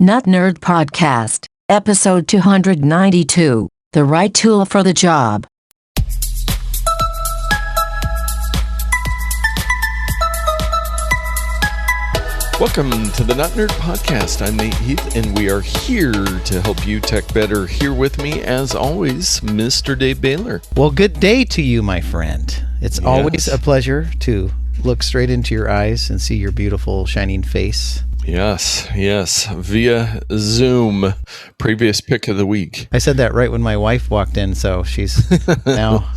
Nut Nerd Podcast, episode 292, The Right Tool for the Job. Welcome to the Nut Nerd Podcast. I'm Nate Heath, and we are here to help you tech better. Here with me, as always, Mr. Dave Baylor. Well, good day to you, my friend. It's always a pleasure to look straight into your eyes and see your beautiful, shining face. Yes, via Zoom. Previous pick of the week. I said that right when my wife walked in, so she's now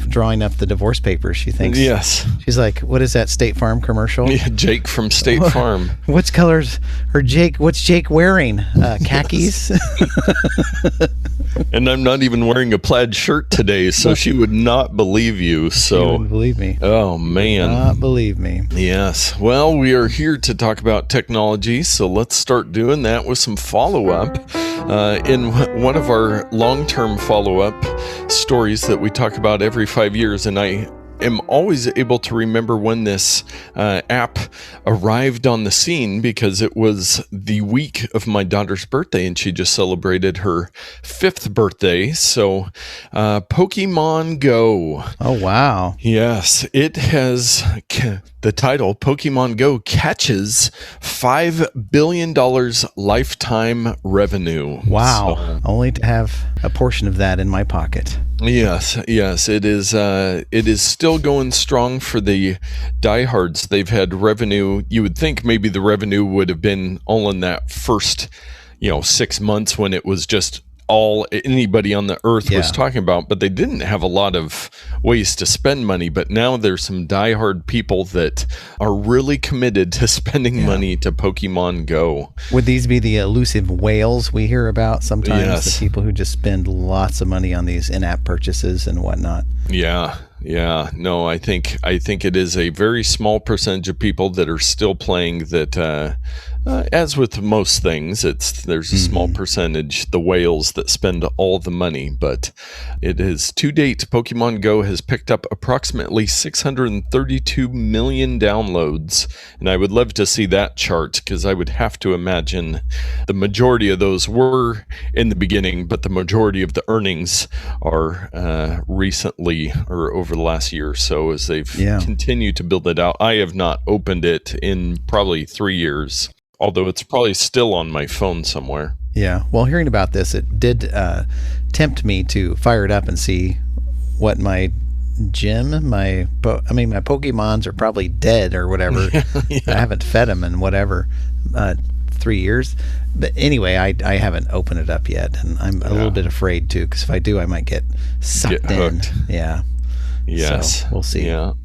drawing up the divorce papers. She thinks. Yes. She's like, "What is that State Farm commercial?" Yeah, Jake from State Farm. What's colors? What's Jake wearing? Khakis. And I'm not even wearing a plaid shirt today, so she would not believe you. So She wouldn't believe me. Oh man. Not believe me. Yes. Well, we are here to talk about technology, so let's start doing that with some follow-up. In one of our long-term follow-up stories that we talk about every 5 years, and I am always able to remember when this app arrived on the scene because it was the week of my daughter's birthday, and she just celebrated her 5th birthday. So Pokémon Go. Oh, wow. Yes, it has the title, Pokémon Go catches $5 billion lifetime revenue. Wow. So, only to have a portion of that in my pocket. Yes, it is. It is still going strong for the diehards. They've had revenue. You would think maybe the revenue would have been all in that first, 6 months when it was just all anybody on the earth was talking about, but they didn't have a lot of ways to spend money. But now there's some diehard people that are really committed to spending money to Pokemon Go. Would these be the elusive whales we hear about sometimes? Yes. The people who just spend lots of money on these in-app purchases and whatnot. Yeah. No, I think it is a very small percentage of people that are still playing that. As with most things, there's a small percentage, the whales, that spend all the money. But it is, to date, Pokemon Go has picked up approximately 632 million downloads. And I would love to see that chart, because I would have to imagine the majority of those were in the beginning, but the majority of the earnings are recently or over the last year or so as they've continued to build it out. I have not opened it in probably 3 years. Although it's probably still on my phone somewhere. Yeah. Well, hearing about this, it did tempt me to fire it up and see what my Pokemons are probably dead or whatever. I haven't fed them in 3 years. But anyway, I haven't opened it up yet, and I'm a little bit afraid to, because if I do, I might get sucked in. Yeah. Yes. So we'll see. Yeah.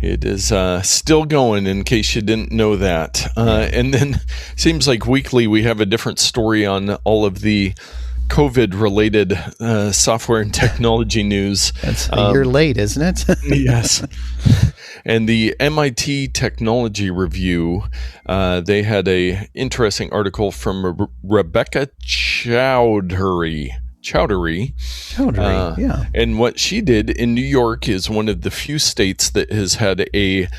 It is still going, in case you didn't know that. And then seems like weekly we have a different story on all of the COVID-related software and technology news. That's a year late, isn't it? Yes. And the MIT Technology Review, they had a interesting article from Rebecca Chowdhury. Yeah. And what she did in New York is one of the few states that has had a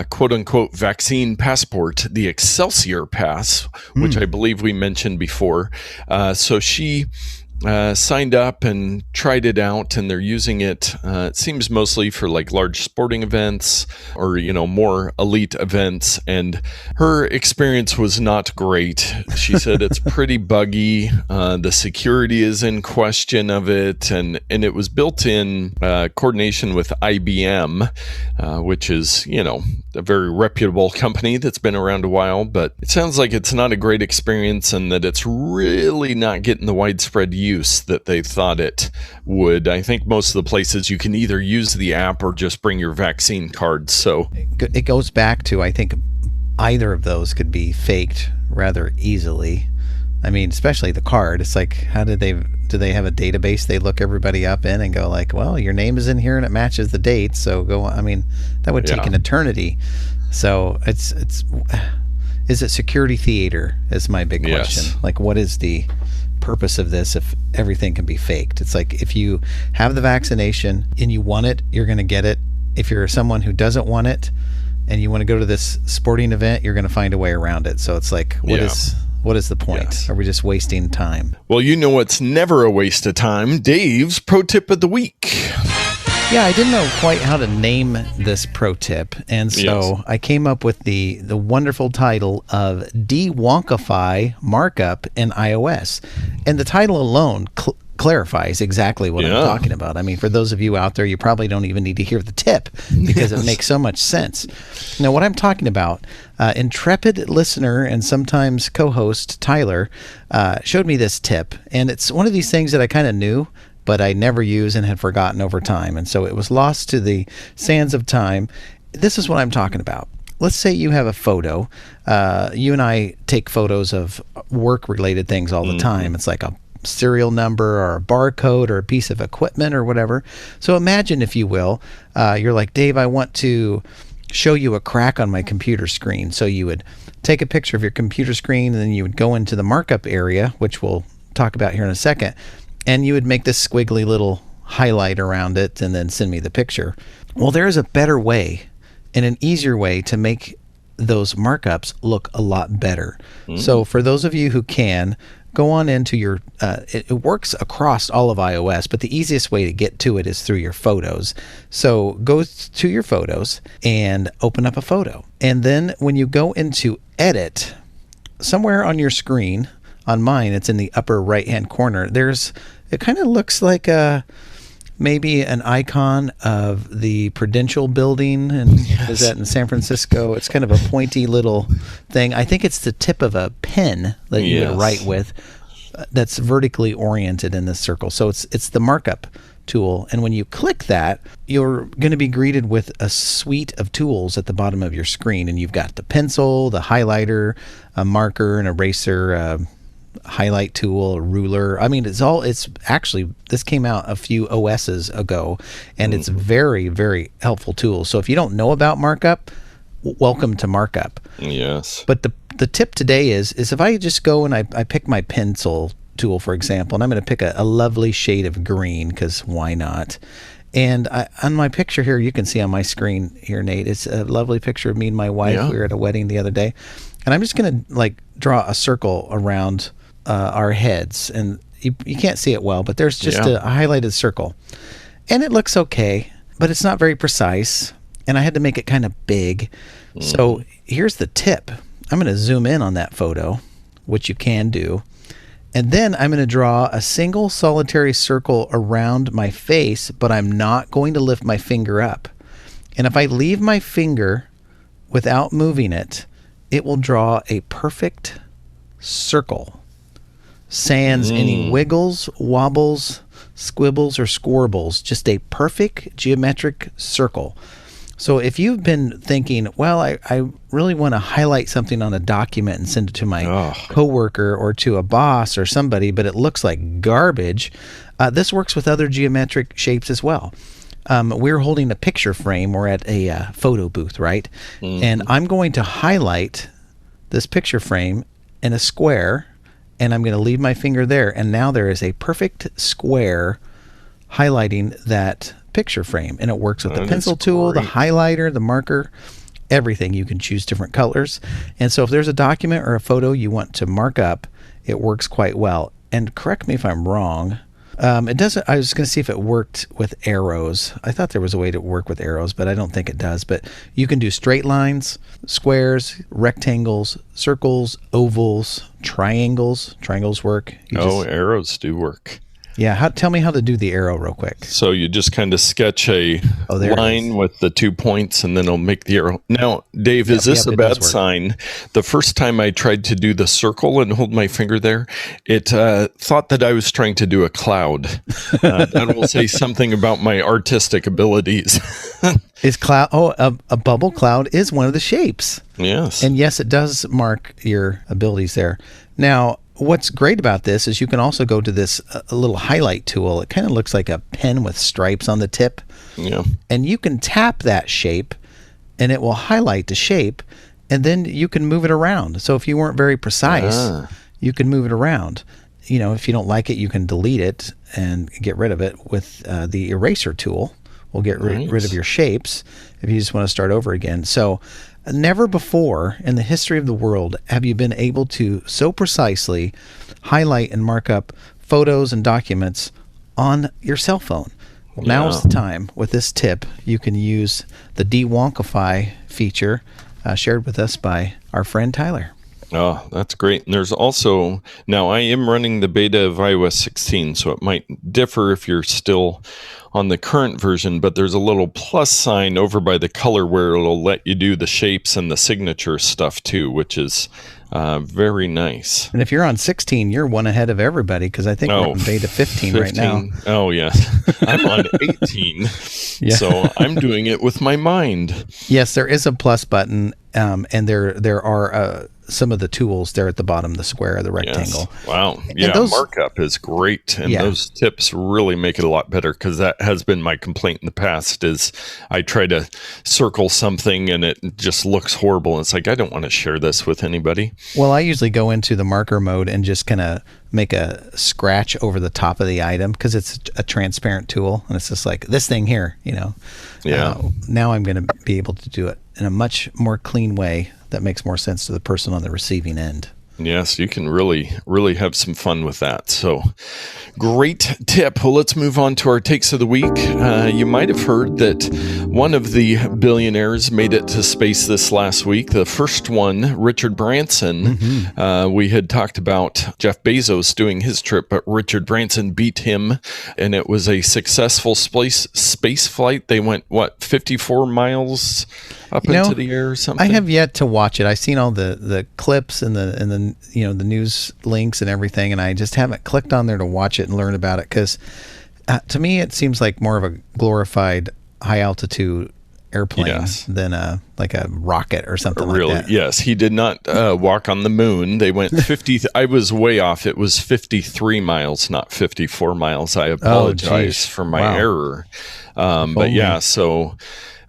quote-unquote vaccine passport, the Excelsior Pass, which I believe we mentioned before. So she signed up and tried it out, and they're using it. It seems mostly for like large sporting events or, more elite events. And her experience was not great. She said it's pretty buggy. The security is in question of it. And it was built in coordination with IBM, which is, a very reputable company that's been around a while. But it sounds like it's not a great experience, and that it's really not getting the widespread use that they thought it would. I think most of the places you can either use the app or just bring your vaccine card. So it goes back to, I think either of those could be faked rather easily. I mean, especially the card. It's like, how do they have a database they look everybody up in and go like, well, your name is in here and it matches the date, so go on. I mean, that would take an eternity. So is it security theater is my big question. Like, what is the purpose of this if everything can be faked? It's like, if you have the vaccination and you want it, you're going to get it. If you're someone who doesn't want it and you want to go to this sporting event, you're going to find a way around it. So it's like, what What is the point? Yes. Are we just wasting time? Well, you know what's never a waste of time? Dave's Pro Tip of the Week. Yeah, I didn't know quite how to name this pro tip, and so Yes. I came up with the wonderful title of De-Wonkify Markup in iOS. And the title alone clarifies exactly what I'm talking about. I mean, for those of you out there, you probably don't even need to hear the tip because it makes so much sense. Now, what I'm talking about, intrepid listener and sometimes co-host Tyler showed me this tip, and it's one of these things that I kind of knew, but I never use and had forgotten over time. And so it was lost to the sands of time. This is what I'm talking about. Let's say you have a photo. You and I take photos of work-related things all the time. It's like a serial number or a barcode or a piece of equipment or whatever. So imagine, if you will, you're like, Dave, I want to show you a crack on my computer screen. So you would take a picture of your computer screen, and then you would go into the markup area, which we'll talk about here in a second, and you would make this squiggly little highlight around it and then send me the picture. Well, there is a better way and an easier way to make those markups look a lot better. So for those of you who can, go on into your, it works across all of iOS, but the easiest way to get to it is through your photos. So go to your photos and open up a photo. And then when you go into edit, somewhere on your screen, on mine, it's in the upper right-hand corner, it kind of looks like maybe an icon of the Prudential building, and is that in San Francisco? It's kind of a pointy little thing. I think it's the tip of a pen that you would write with that's vertically oriented in this circle. So it's the markup tool, and when you click that, you're going to be greeted with a suite of tools at the bottom of your screen, and you've got the pencil, the highlighter, a marker, an eraser, highlight tool, a ruler. I mean, it's actually, this came out a few OSs ago, and it's very, very helpful tool. So if you don't know about markup, welcome to markup. Yes. But the tip today is if I just go and I pick my pencil tool, for example, and I'm going to pick a lovely shade of green, because why not? And on my picture here, you can see on my screen here, Nate, it's a lovely picture of me and my wife. Yeah. We were at a wedding the other day, and I'm just going to draw a circle around our heads, and you can't see it well, but there's just a highlighted circle, and it looks okay, but it's not very precise, and I had to make it kind of big. So here's the tip. I'm going to zoom in on that photo, which you can do, and then I'm going to draw a single solitary circle around my face, but I'm not going to lift my finger up. And if I leave my finger without moving it, it will draw a perfect circle. Sans any wiggles, wobbles, squibbles, or scorbles. Just a perfect geometric circle. So if you've been thinking, well, I really want to highlight something on a document and send it to my coworker or to a boss or somebody, but it looks like garbage, this works with other geometric shapes as well. We're holding a picture frame. We're at a photo booth, right? And I'm going to highlight this picture frame in a square, and I'm going to leave my finger there, and now there is a perfect square highlighting that picture frame, and it works with the pencil tool, the highlighter, the marker, everything. You can choose different colors, and so if there's a document or a photo you want to mark up, it works quite well. And correct me if I'm wrong, it doesn't. I was going to see if it worked with arrows. I thought there was a way to work with arrows, but I don't think it does. But you can do straight lines, squares, rectangles, circles, ovals, triangles. Triangles work. Arrows do work. Yeah, tell me how to do the arrow real quick. So you just kind of sketch a line with the 2 points, and then it'll make the arrow. Now, Dave, is this a bad sign? The first time I tried to do the circle and hold my finger there, it thought that I was trying to do a cloud. That will say something about my artistic abilities. Is cloud? A bubble cloud is one of the shapes. Yes. And yes, it does mark your abilities there. Now, what's great about this is you can also go to this little highlight tool. It kind of looks like a pen with stripes on the tip. Yeah. And you can tap that shape, and it will highlight the shape, and then you can move it around. So if you weren't very precise, you can move it around. You know, if you don't like it, you can delete it and get rid of it with the eraser tool. Will get rid of your shapes if you just want to start over again. So Never before in the history of the world have you been able to so precisely highlight and mark up photos and documents on your cell phone. Well, now is the time. With this tip, you can use the de-wonkify feature shared with us by our friend Tyler. Oh, that's great. And there's also, now I am running the beta of iOS 16, so it might differ if you're still on the current version, but there's a little plus sign over by the color where it'll let you do the shapes and the signature stuff too, which is very nice. And if you're on 16, you're one ahead of everybody because I think we're on beta 15 right now. Oh, yes. I'm on 18, so I'm doing it with my mind. Yes, there is a plus button, and there are some of the tools there at the bottom, the square, the rectangle. Yes. Wow. Yeah, markup is great. And those tips really make it a lot better because that has been my complaint in the past is I try to circle something and it just looks horrible. It's like, I don't want to share this with anybody. Well, I usually go into the marker mode and just kind of make a scratch over the top of the item because it's a transparent tool. And it's just like this thing here, Yeah. Now I'm going to be able to do it in a much more clean way that makes more sense to the person on the receiving end. Yes, you can really, really have some fun with that. So, great tip. Well, let's move on to our takes of the week. You might have heard that one of the billionaires made it to space this last week. The first one, Richard Branson. We had talked about Jeff Bezos doing his trip, but Richard Branson beat him, and it was a successful space flight. They went, 54 miles up into the air or something? I have yet to watch it. I've seen all the clips and the the news links and everything, and I just haven't clicked on there to watch it and learn about it because to me it seems like more of a glorified high altitude airplane than a rocket or something like that. Yes, he did not walk on the moon. They went 50. I was way off. It was 53 miles, not 54 miles. I apologize for my error. But yeah, so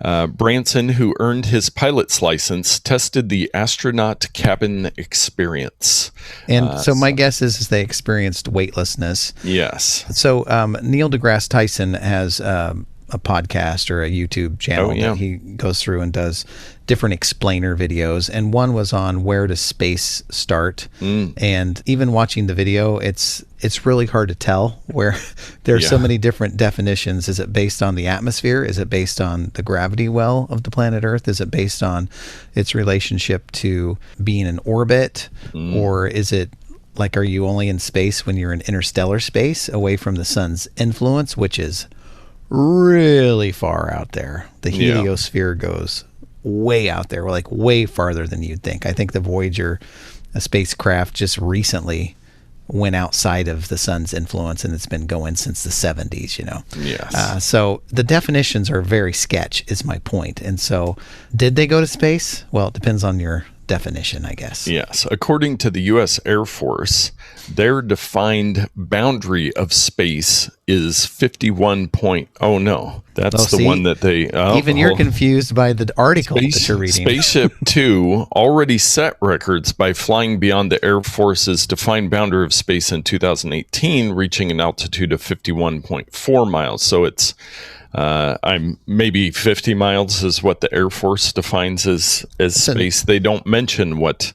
Branson, who earned his pilot's license, tested the astronaut cabin experience. And so my guess is they experienced weightlessness. Yes. So Neil deGrasse Tyson has a podcast or a YouTube channel that he goes through and does different explainer videos. And one was on where does space start. And even watching the video, it's really hard to tell where there's so many different definitions. Is it based on the atmosphere? Is it based on the gravity well of the planet Earth? Is it based on its relationship to being in orbit? Or is it like, are you only in space when you're in interstellar space away from the sun's influence, which is really far out there? The heliosphere goes way out there, like way farther than you'd think. I think the Voyager spacecraft just recently went outside of the sun's influence, and it's been going since the 70s, Yes. So the definitions are very sketch, is my point. And so did they go to space? Well, it depends on your definition, I guess. Yes. According to the U.S. Air Force, their defined boundary of space is 51 point. Oh, no. That's the one that they... even you're confused by the article that you're reading. Spaceship Two already set records by flying beyond the Air Force's defined boundary of space in 2018, reaching an altitude of 51.4 miles. So it's... I'm maybe 50 miles is what the Air Force defines as space. They don't mention what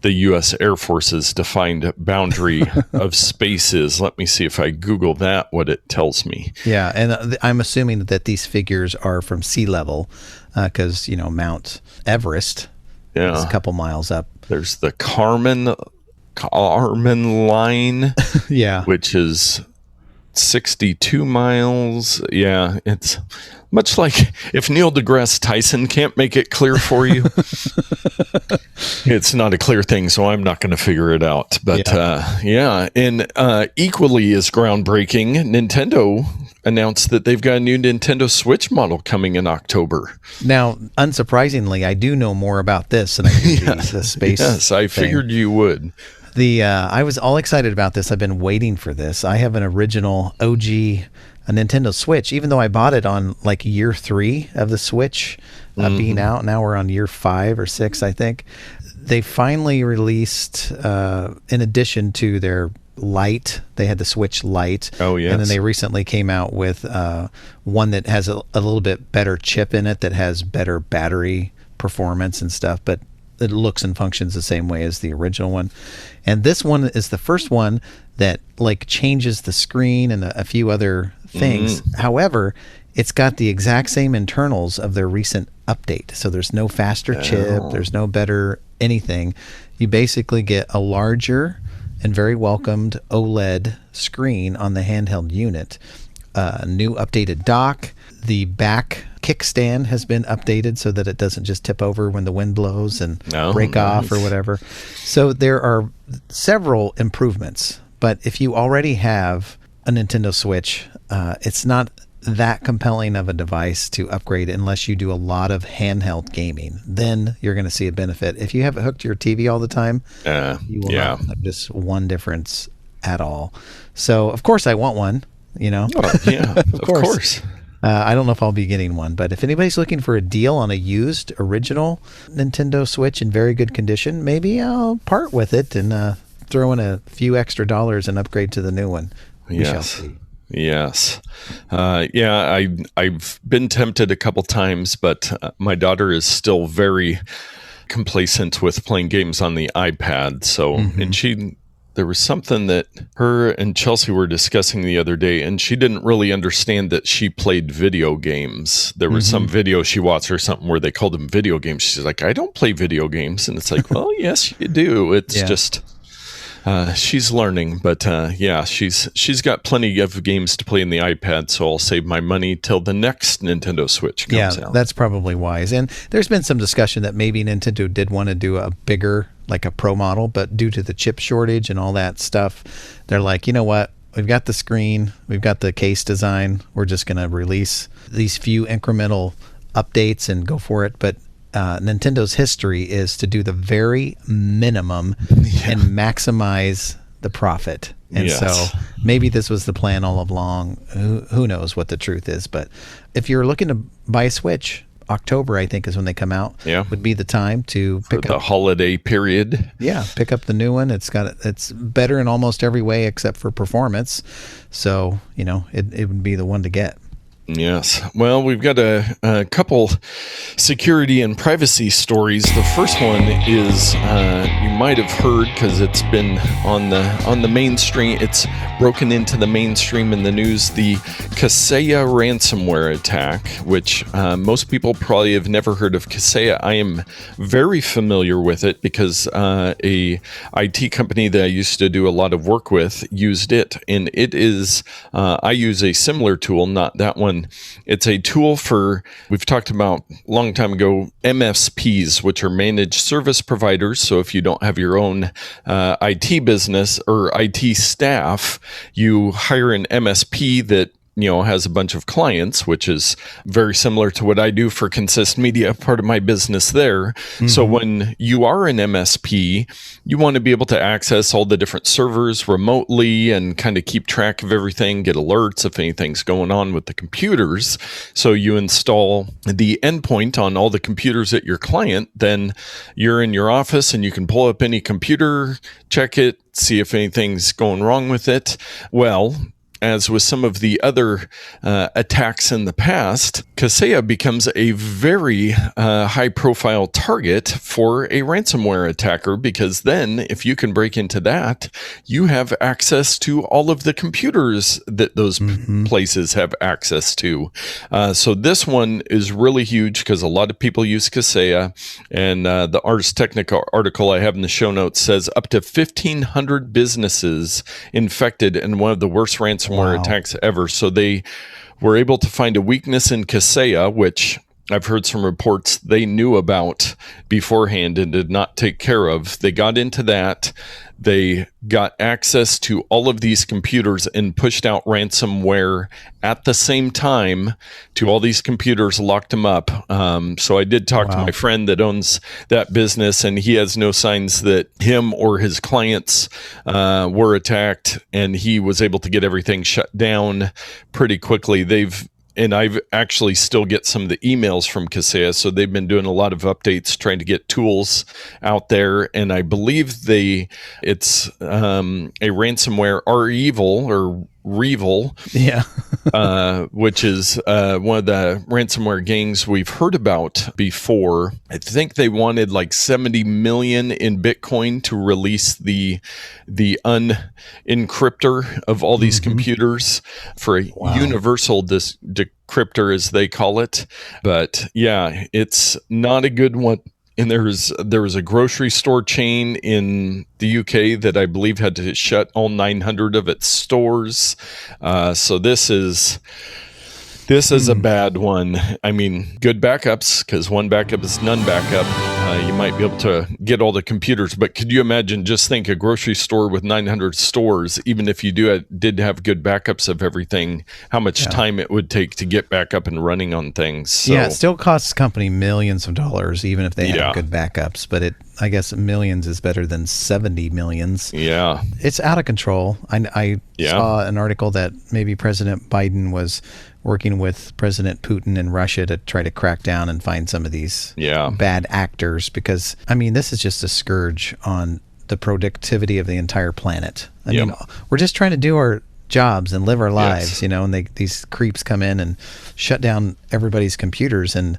the U.S. Air Force's defined boundary of space is. Let me see if I Google that, what it tells me. Yeah, and I'm assuming that these figures are from sea level because, Mount Everest is a couple miles up. There's the Kármán line, which is 62 miles. Yeah, it's much like if Neil deGrasse Tyson can't make it clear for you, it's not a clear thing, so I'm not going to figure it out. But and equally as groundbreaking, Nintendo announced that they've got a new Nintendo Switch model coming in October. Now, unsurprisingly, I do know more about this than I do the space. Yes, I figured you would. I was all excited about this. I've been waiting for this. I have an original OG Nintendo Switch, even though I bought it on like year 3 of the Switch being out. Now we're on year 5 or 6, I think. They finally released, in addition to their Lite, they had the Switch Lite. Oh, yes. And then they recently came out with one that has a little bit better chip in it that has better battery performance and stuff, but it looks and functions the same way as the original one. And this one is the first one that like changes the screen and a few other things. However, it's got the exact same internals of their recent update. So there's no faster chip, there's no better anything. You basically get a larger and very welcomed OLED screen on the handheld unit. New updated dock. The back kickstand has been updated so that it doesn't just tip over when the wind blows and break off or whatever. So there are several improvements. But if you already have a Nintendo Switch, it's not that compelling of a device to upgrade unless you do a lot of handheld gaming. Then you're going to see a benefit. If you have it hooked to your TV all the time, you will not notice one difference at all. So, of course, I want one, you know. Oh, yeah, of course. I don't know if I'll be getting one, but if anybody's looking for a deal on a used original Nintendo Switch in very good condition, maybe I'll part with it and throw in a few extra dollars and upgrade to the new one. We shall see. Yes. I've been tempted a couple times, but my daughter is still very complacent with playing games on the iPad. So, and there was something that her and Chelsea were discussing the other day, and she didn't really understand that she played video games. There was some video she watched or something where they called them video games. She's like, I don't play video games. And it's like, well, yes, you do. It's just... she's learning, but she's got plenty of games to play in the iPad, so I'll save my money till the next Nintendo Switch comes out. That's probably wise. And there's been some discussion that maybe Nintendo did want to do a bigger, like a Pro model, but due to the chip shortage and all that stuff, they're like, you know what? We've got the screen, we've got the case design, we're just going to release these few incremental updates and go for it. But Nintendo's history is to do the very minimum and maximize the profit. And so maybe this was the plan all along. Who knows what the truth is. But if you're looking to buy a Switch, October, I think, is when they come out, would be the time to pick up the holiday period. Yeah, pick up the new one. It's better in almost every way except for performance. So, you know, it would be the one to get. Yes. Well, we've got a couple security and privacy stories. The first one is you might have heard because it's been on the mainstream. It's broken into the mainstream in the news. The Kaseya ransomware attack, which most people probably have never heard of Kaseya. I am very familiar with it because a IT company that I used to do a lot of work with used it, and it is I use a similar tool, not that one. It's a tool for, we've talked about a long time ago, MSPs, which are managed service providers. So if you don't have your own IT business or IT staff, you hire an MSP that has a bunch of clients, which is very similar to what I do for Consist Media, part of my business there. So when you are an MSP, you want to be able to access all the different servers remotely and kind of keep track of everything, get alerts if anything's going on with the computers. So you install the endpoint on all the computers at your client, then you're in your office and you can pull up any computer, check it, see if anything's going wrong with it. Well, as with some of the other attacks in the past, Kaseya becomes a very high-profile target for a ransomware attacker, because then if you can break into that, you have access to all of the computers that those places have access to. So this one is really huge because a lot of people use Kaseya, and the Ars Technica article I have in the show notes says up to 1,500 businesses infected in one of the worst ransomware attacks ever. So they were able to find a weakness in Kaseya, which I've heard some reports they knew about beforehand and did not take care of. They got into that. They got access to all of these computers and pushed out ransomware at the same time to all these computers, locked them up. So I did talk to my friend that owns that business, and he has no signs that him or his clients were attacked, and he was able to get everything shut down pretty quickly. And I've actually still get some of the emails from Kaseya, so they've been doing a lot of updates, trying to get tools out there. And I believe it's a ransomware, REvil, or Revil, Yeah. which is one of the ransomware gangs we've heard about before. I think they wanted like 70 million in Bitcoin to release the unencryptor of all these computers for a universal decryptor, as they call it. But yeah, it's not a good one. And there was a grocery store chain in the UK that I believe had to shut all 900 of its stores. So this is a bad one. I mean, good backups, because one backup is none backup. You might be able to get all the computers, but could you imagine, just think a grocery store with 900 stores, even if you did have good backups of everything, how much time it would take to get back up and running on things. So, yeah, it still costs the company millions of dollars, even if they have good backups, but I guess millions is better than 70 millions. Yeah. It's out of control. I saw an article that maybe President Biden was working with President Putin in Russia to try to crack down and find some of these bad actors, because, I mean, this is just a scourge on the productivity of the entire planet. I mean, we're just trying to do our jobs and live our lives, and these creeps come in and shut down everybody's computers, and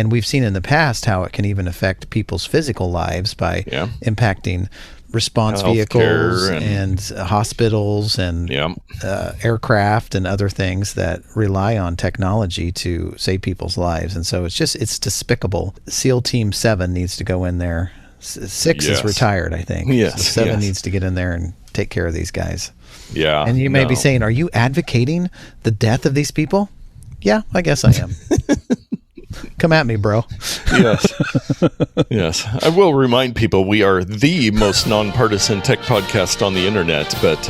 we've seen in the past how it can even affect people's physical lives by impacting response vehicles and hospitals and aircraft and other things that rely on technology to save people's lives. And so it's despicable. SEAL Team 7 needs to go in there. 6 is retired, I think. Yes. So 7 needs to get in there and take care of these guys. Yeah. And you may be saying, are you advocating the death of these people? Yeah, I guess I am. Come at me, bro. Yes. I will remind people we are the most nonpartisan tech podcast on the internet. But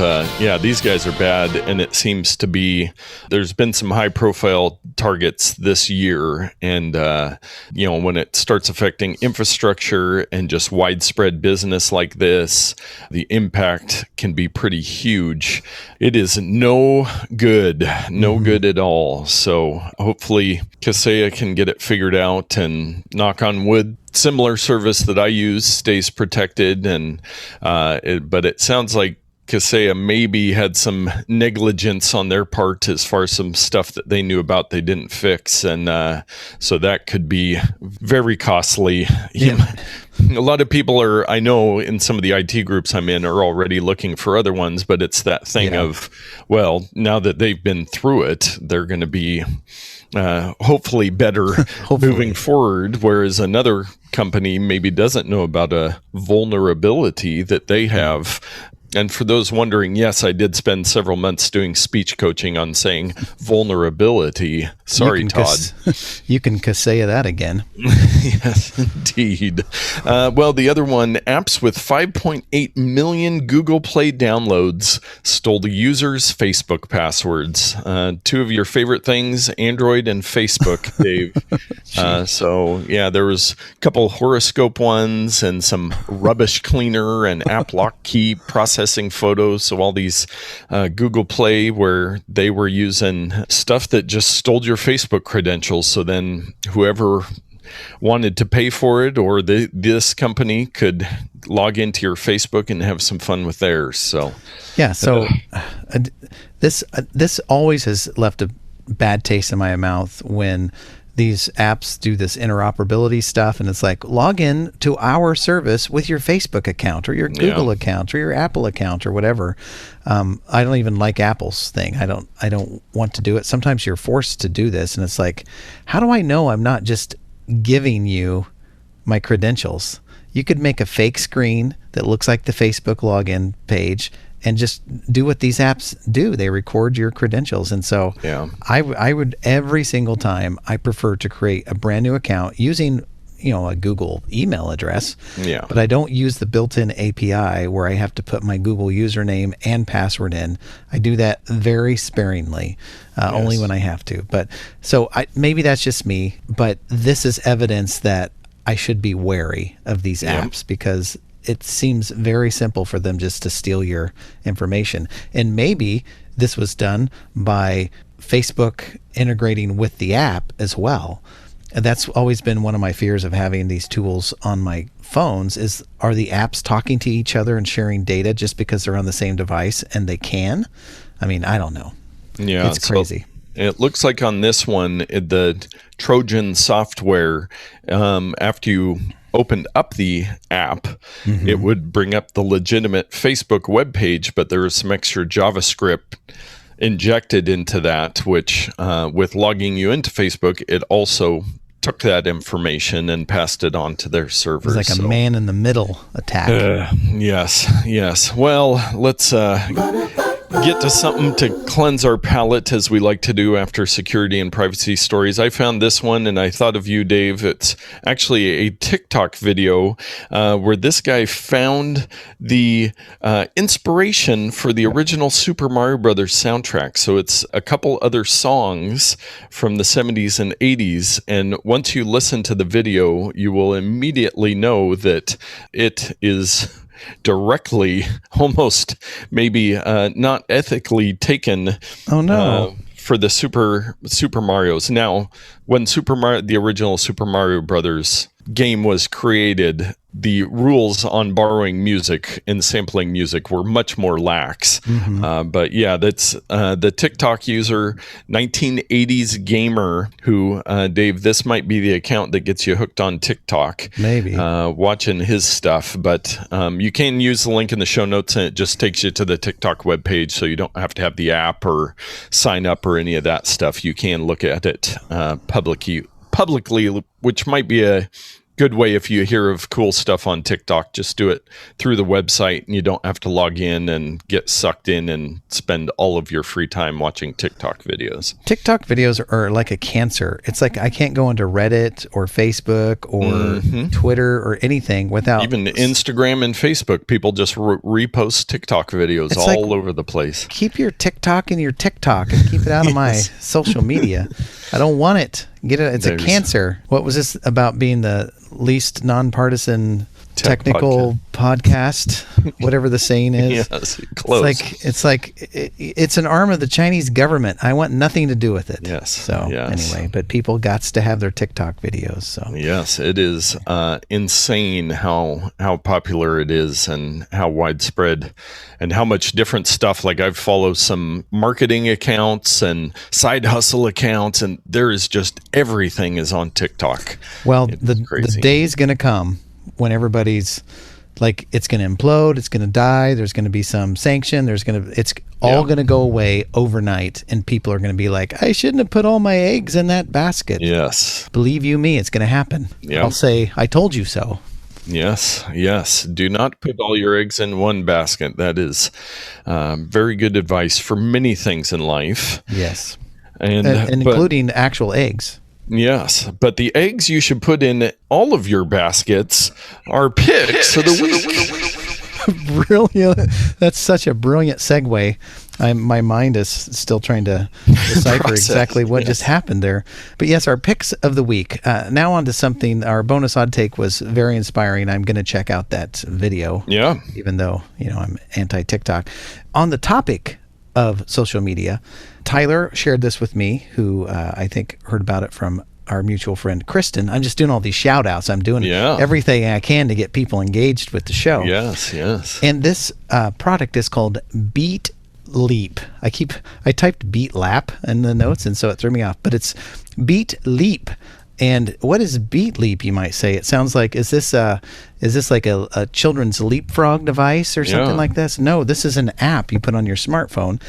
these guys are bad. And it seems to be, there's been some high profile targets this year. And, when it starts affecting infrastructure and just widespread business like this, the impact can be pretty huge. It is no good at all. So hopefully Kaseya can get it figured out, and knock on wood, similar service that I use stays protected. And but it sounds like Kaseya maybe had some negligence on their part as far as some stuff that they knew about they didn't fix, and so that could be very costly. A lot of people I know in some of the IT groups I'm in, are already looking for other ones, but it's that thing of, well, now that they've been through it, they're going to be hopefully better moving forward, whereas another company maybe doesn't know about a vulnerability that they have. And for those wondering, yes, I did spend several months doing speech coaching on saying vulnerability. Sorry, Todd. You can Kaseya that again. Yes, indeed. Well, the other one, apps with 5.8 million Google Play downloads stole the users' Facebook passwords. Two of your favorite things, Android and Facebook, Dave. There was a couple horoscope ones and some rubbish cleaner and app lock key processing photos. So all these Google Play, where they were using stuff that just stole your Facebook credentials. So then whoever wanted to pay for it, or this company, could log into your Facebook and have some fun with theirs. So this always has left a bad taste in my mouth when these apps do this interoperability stuff, and it's like, log in to our service with your Facebook account or your Google account or your Apple account or whatever. I don't even like Apple's thing. I don't want to do it. Sometimes you're forced to do this, and it's like, how do I know I'm not just giving you my credentials? You could make a fake screen that looks like the Facebook login page and just do what these apps do. They record your credentials. And so I would, every single time, I prefer to create a brand new account using, a Google email address. But I don't use the built-in API where I have to put my Google username and password in. I do that very sparingly, only when I have to. But so maybe that's just me, but this is evidence that I should be wary of these apps, because it seems very simple for them just to steal your information. And maybe this was done by Facebook integrating with the app as well. And that's always been one of my fears of having these tools on my phones is, are the apps talking to each other and sharing data just because they're on the same device and they can? I mean, I don't know. Yeah, It's crazy. It looks like on this one, the Trojan software, after you opened up the app, it would bring up the legitimate Facebook webpage, but there was some extra JavaScript injected into that, which with logging you into Facebook, it also took that information and passed it on to their servers. It's like a man in the middle attack. Yes. Well, let's get to something to cleanse our palate, as we like to do after security and privacy stories. I found this one and I thought of you, Dave. It's actually a TikTok video where this guy found the inspiration for the original Super Mario Brothers soundtrack. So it's a couple other songs from the 70s and 80s. And once you listen to the video, you will immediately know that it is directly, almost maybe not ethically taken. Oh no! For the Super Marios. Now, when the original Super Mario Brothers game was created, the rules on borrowing music and sampling music were much more lax. But yeah, that's the TikTok user, 1980s gamer, who, Dave, this might be the account that gets you hooked on TikTok. Maybe. Watching his stuff. But you can use the link in the show notes, and it just takes you to the TikTok webpage, so you don't have to have the app or sign up or any of that stuff. You can look at it publicly, which might be a good way if you hear of cool stuff on TikTok. Just do it through the website, and you don't have to log in and get sucked in and spend all of your free time watching TikTok videos. TikTok videos are like a cancer. It's like I can't go into Reddit or Facebook or Twitter or anything without... Even Instagram and Facebook, people just repost TikTok videos It's all like, over the place. Keep your TikTok in your TikTok and keep it out of my social media. I don't want it. It's a cancer. What was this about being the least nonpartisan technical podcast? Whatever the saying is. Yes, close. It's an arm of the Chinese government. I want nothing to do with it. Yes. So anyway, but people got to have their TikTok videos. So yes, it is insane how popular it is and how widespread and how much different stuff. Like I've followed some marketing accounts and side hustle accounts, and there is just everything is on TikTok. Well, the day's going to come when everybody's like, it's going to implode, it's going to die, there's going to be some sanction, it's all going to go away overnight, and people are going to be like, I shouldn't have put all my eggs in that basket. Yes. Believe you me, it's going to happen. Yeah. I'll say, I told you so. Yes. Do not put all your eggs in one basket. That is very good advice for many things in life. Yes. And including actual eggs. Yes, but the eggs you should put in all of your baskets are picks of the week. Brilliant. That's such a brilliant segue. My mind is still trying to decipher exactly what just happened there. But yes, our picks of the week. Now on to something. Our bonus odd take was very inspiring. I'm going to check out that video. Yeah. Even though, I'm anti-TikTok. On the topic of social media, Tyler shared this with me, who I think heard about it from our mutual friend Kristen. I'm just doing all these shout outs. I'm doing everything I can to get people engaged with the show. Yes. And this product is called Beat Leap. I typed Beat Lap in the notes, and so it threw me off, but it's Beat Leap. And what is Beat Leap, you might say? It sounds like, is this like a children's leapfrog device or something like this? No, this is an app you put on your smartphone.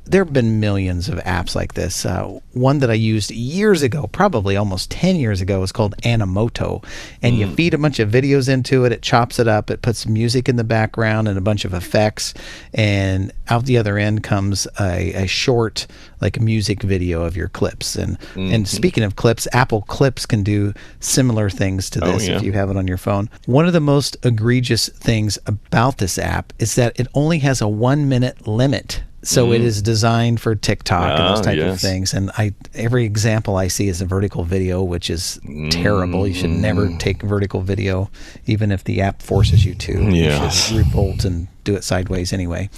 There have been millions of apps like this. One that I used years ago, probably almost 10 years ago, was called Animoto. And you feed a bunch of videos into it, it chops it up, it puts music in the background and a bunch of effects, and out the other end comes a short, like, music video of your clips. And speaking of clips, Apple Clips can do similar things to this if you have it on your phone. One of the most egregious things about this app is that it only has a 1-minute limit. So it is designed for TikTok and those type of things. And every example I see is a vertical video, which is terrible. You should never take vertical video, even if the app forces you to. Yes. You should revolt and do it sideways anyway.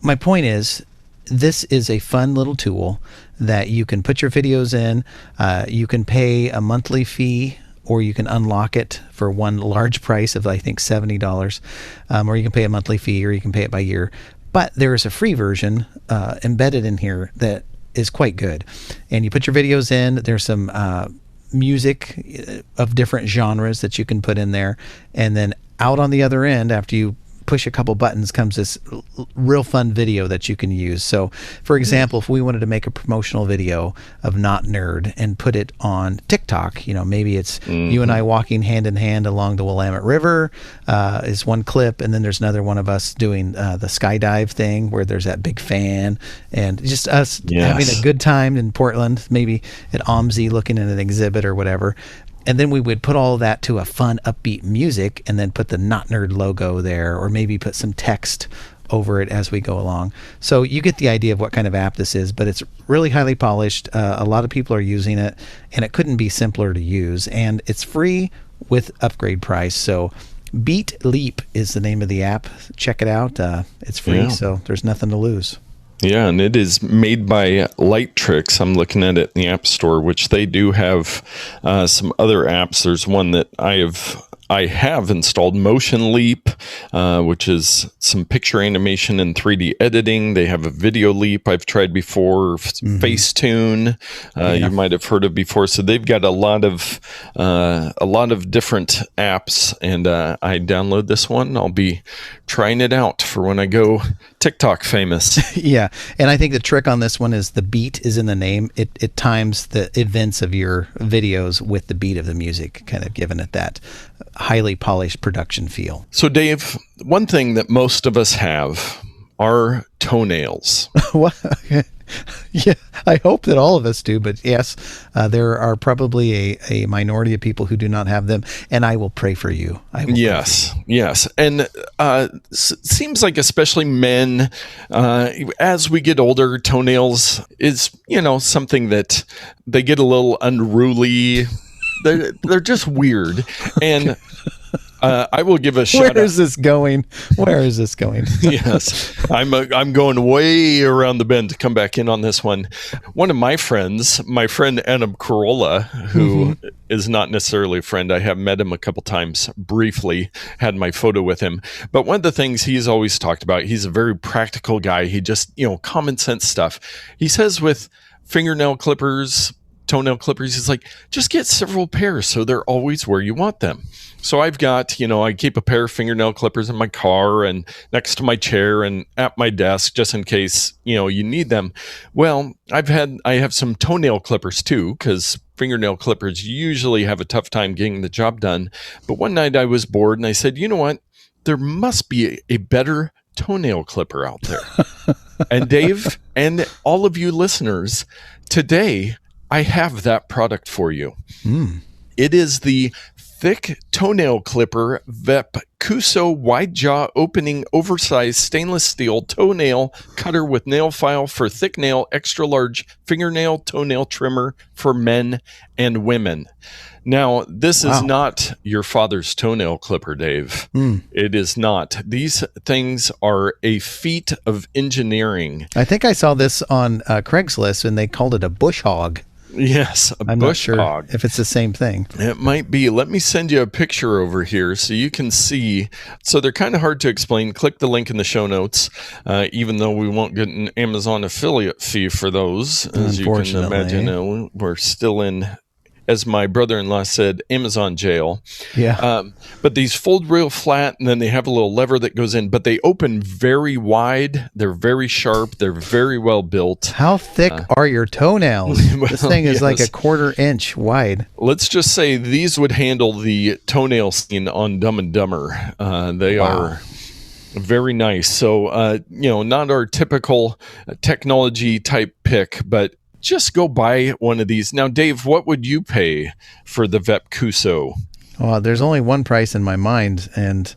My point is, this is a fun little tool that you can put your videos in. You can pay a monthly fee, or you can unlock it for one large price of, I think, $70. Or you can pay a monthly fee, or you can pay it by year. But there is a free version embedded in here that is quite good. And you put your videos in. There's some music of different genres that you can put in there. And then out on the other end, after you push a couple buttons, comes this real fun video that you can use. So, for example, if we wanted to make a promotional video of Not Nerd and put it on TikTok, maybe it's you and I walking hand in hand along the Willamette River is one clip, and then there's another one of us doing the skydive thing where there's that big fan, and just us having a good time in Portland, maybe at OMSI looking at an exhibit or whatever. And then we would put all of that to a fun, upbeat music and then put the Not Nerd logo there, or maybe put some text over it as we go along. So you get the idea of what kind of app this is, but it's really highly polished. A lot of people are using it, and it couldn't be simpler to use. And it's free with upgrade price. So Beat Leap is the name of the app. Check it out. It's free, so there's nothing to lose. Yeah, and it is made by Light Tricks. I'm looking at it in the App Store, which they do have some other apps. There's one that I have installed, Motion Leap, which is some picture animation and 3D editing. They have a Video Leap I've tried before, Facetune, you might have heard of before. So they've got a lot of different apps, and I download this one. I'll be trying it out for when I go TikTok famous. Yeah, and I think the trick on this one is the beat is in the name. It times the events of your videos with the beat of the music, kind of giving it that highly polished production feel. So Dave, one thing that most of us have are toenails. What? Yeah, I hope that all of us do, but yes, there are probably a minority of people who do not have them, and I will pray for you. Yes. And seems like especially men, as we get older, toenails is, something that they get a little unruly. They're just weird. And I will give a shout out. Where is this going? Yes, I'm going way around the bend to come back in on this one. One of my friends, my friend Anna Corolla, who is not necessarily a friend. I have met him a couple times briefly, had my photo with him. But one of the things he's always talked about, he's a very practical guy. He just, common sense stuff. He says with fingernail clippers, toenail clippers, he's like, just get several pairs so they're always where you want them. So I've got, I keep a pair of fingernail clippers in my car and next to my chair and at my desk just in case, you need them. Well, I have some toenail clippers too, because fingernail clippers usually have a tough time getting the job done. But one night I was bored and I said, you know what? There must be a better toenail clipper out there. And Dave and all of you listeners, today I have that product for you. It is the thick toenail clipper Vep Cuso wide jaw opening oversized stainless steel toenail cutter with nail file for thick nail extra large fingernail toenail trimmer for men and women. Now, this is not your father's toenail clipper, Dave. It is not. These things are a feat of engineering. I think I saw this on Craigslist and they called it a bush hog. Yes, I'm not sure if it's the same thing. It might be. Let me send you a picture over here so you can see. So they're kind of hard to explain. Click the link in the show notes, even though we won't get an Amazon affiliate fee for those. As you can imagine, we're still in, as my brother-in-law said, Amazon jail. Yeah. But these fold real flat, and then they have a little lever that goes in, but they open very wide. They're very sharp. They're very well built. How thick are your toenails? This thing is like a 1/4 inch wide. Let's just say these would handle the toenail scene on Dumb and Dumber. They are very nice. So, not our typical technology type pick, but just go buy one of these. Now, Dave, what would you pay for the Vep Cuso? Well, there's only one price in my mind, and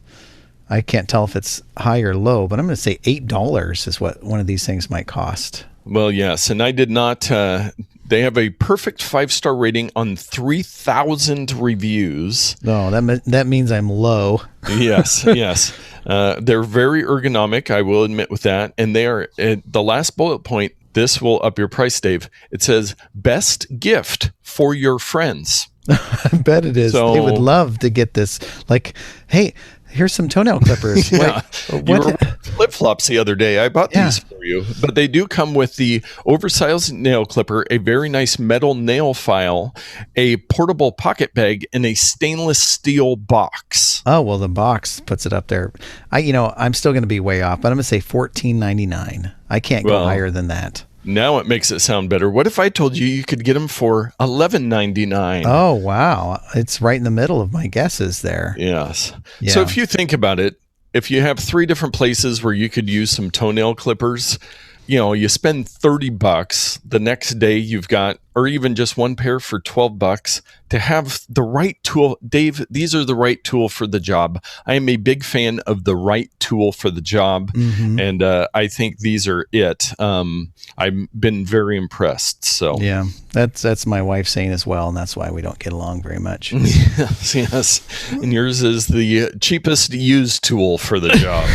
I can't tell if it's high or low, but I'm going to say $8 is what one of these things might cost. Well, yes, and I did not. They have a perfect 5-star rating on 3,000 reviews. No, that means I'm low. Yes. They're very ergonomic, I will admit with that. And they are, the last bullet point, this will up your price, Dave. It says, best gift for your friends. I bet it is. So, they would love to get this. Like, hey, here's some toenail clippers. Yeah. Wait, You what? were flip-flops the other day. I bought these for you. But they do come with the oversized nail clipper, a very nice metal nail file, a portable pocket bag, and a stainless steel box. Oh, well, the box puts it up there. I'm still going to be way off, but I'm going to say $14.99. I can't go higher than that. Now it makes it sound better. What if I told you could get them for $11.99? Oh, wow. It's right in the middle of my guesses there. Yes. Yeah. So if you think about it, if you have 3 different places where you could use some toenail clippers, you spend $30. The next day you've got, or even just one pair for $12 to have the right tool. Dave, these are the right tool for the job. I am a big fan of the right tool for the job. Mm-hmm. And I think these are it. I've been very impressed. So yeah, that's my wife saying as well. And that's why we don't get along very much. yes. And yours is the cheapest used tool for the job.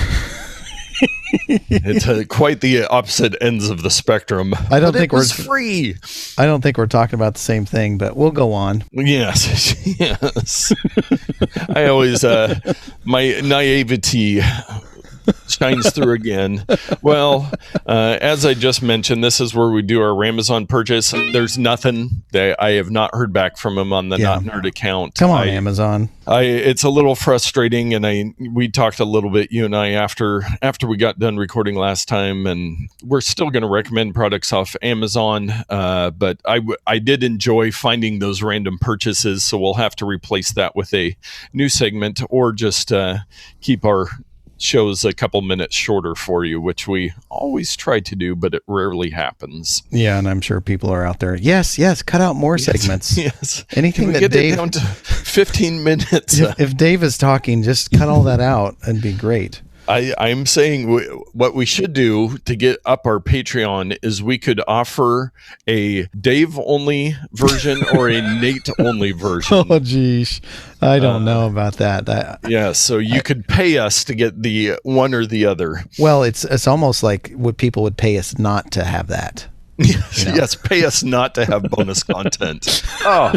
It's quite the opposite ends of the spectrum. I don't think it was free. I don't think we're talking about the same thing, but we'll go on. Yes, yes. I always my naivety shines through again. Well, as I just mentioned, this is where we do our Amazon purchase. There's nothing that I have not heard back from him on the Not Nerd account. Come on, Amazon. It's a little frustrating, and we talked a little bit, you and I, after we got done recording last time, and we're still going to recommend products off Amazon, but I did enjoy finding those random purchases, so we'll have to replace that with a new segment, or just keep our shows a couple minutes shorter for you, which we always try to do, but it rarely happens. Yeah, and I'm sure people are out there. Yes, cut out more segments. Yes. Anything that get Dave it down to 15 minutes. If Dave is talking, just cut all that out. It'd be great. I'm saying what we should do to get up our Patreon is we could offer a Dave-only version or a Nate-only version. Oh, geez. I don't know about that. Yeah, so you could pay us to get the one or the other. Well, it's almost like what people would pay us not to have that. Yes, pay us not to have bonus content. Oh,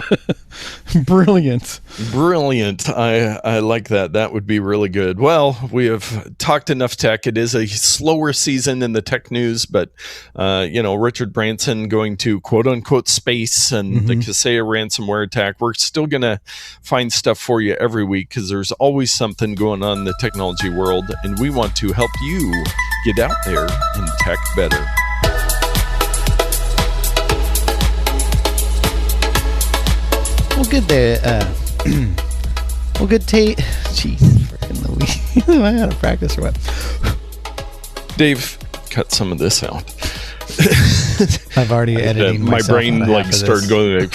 brilliant. I like that. That would be really good. Well, we have talked enough tech. It is a slower season in the tech news, but Richard Branson going to quote unquote space and the Kaseya ransomware attack. We're still going to find stuff for you every week because there's always something going on in the technology world, and we want to help you get out there and tech better. Well, good there. Well, good Tate. Jeez, freaking Louise. Am I out of practice or what? Dave, cut some of this out. I've already edited my brain started going like